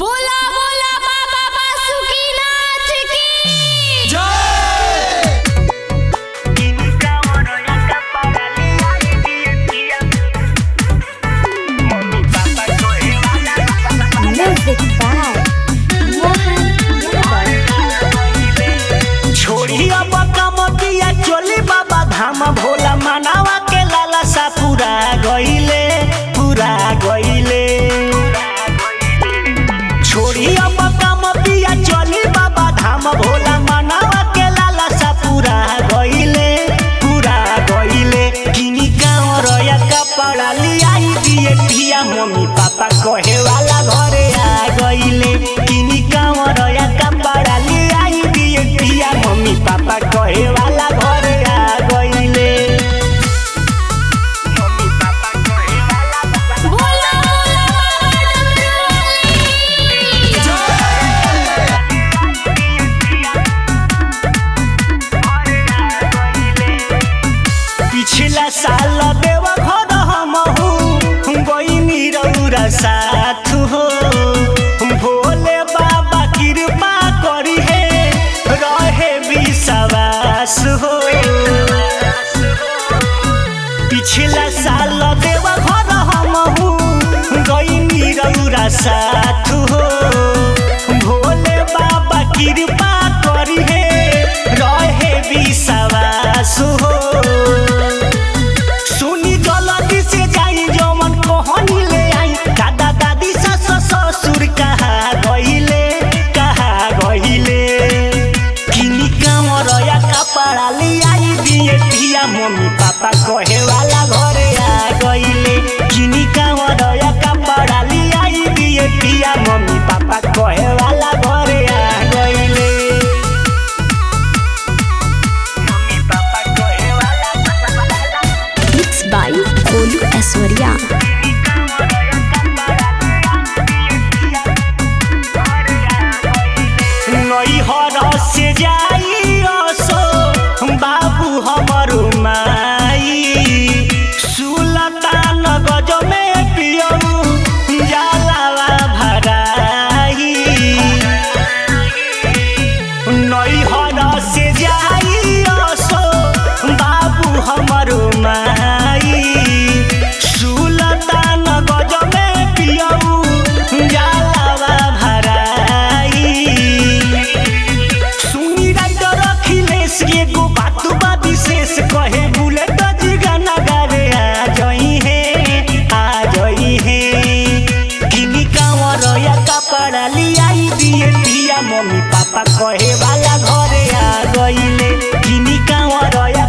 बोला बोला बाबा बासुकीनाथ की जय। Music by Mohan Yadav. छोड़ी अब कमतिया चली बाबा धाम भोला मनावा के लाला सा पूरा गईले छोड़ी अब कमतिया चली बाबा धाम भोला मनावा के लाला सा पूरा गईले किनी कांवरया कपड़ा लियाई दिए पिया मम्मी पापा कहे वाला घरे आ गईले किनी कांवरया कपड़ा लियाई दिए पिया मम्मी पापा कहे वाला घरे आ गईले बोला बोला बाबा पिछला साल देवा घर हमहू गईनी रउरा साथ हो भोले बाबा कृपा करी है रहे विश्वास हो पिछला साल देवा घर हमहू गईनी रउरा साथ हो भोले बाबा कृपा करी है रहे विश्वास हो सुनी जल्दी से जाई जमन कहनी ले आई दादा दादी सास ससुर कहा गईले किनी कांवरया कपड़ा ले आई दिए पिया मम्मी पापा कहे वाला घरे आ गईले किनी कांवरया कपड़ा ले आई दिए पिया मम्मी पापा कहे वाला घरे आ गईले मिक्स बाय कोलू ऐश्वर्या। नैहर से जाई असो बाबू हमर माई सुलतान गज में पियऊ जलावा भराई नैहर से जाई असो बाबू हमर माई सुलतान गज में पियऊ जलावा भराई सुनी राइटर अखिलेश के गो बात बा विशेष कहे बुलेट जी गाना गावे आ जई है किनी कांवरया कपड़ा लियाई दिए पिया मम्मी पापा कहे वाला घरे आ गईले किनी कांवरया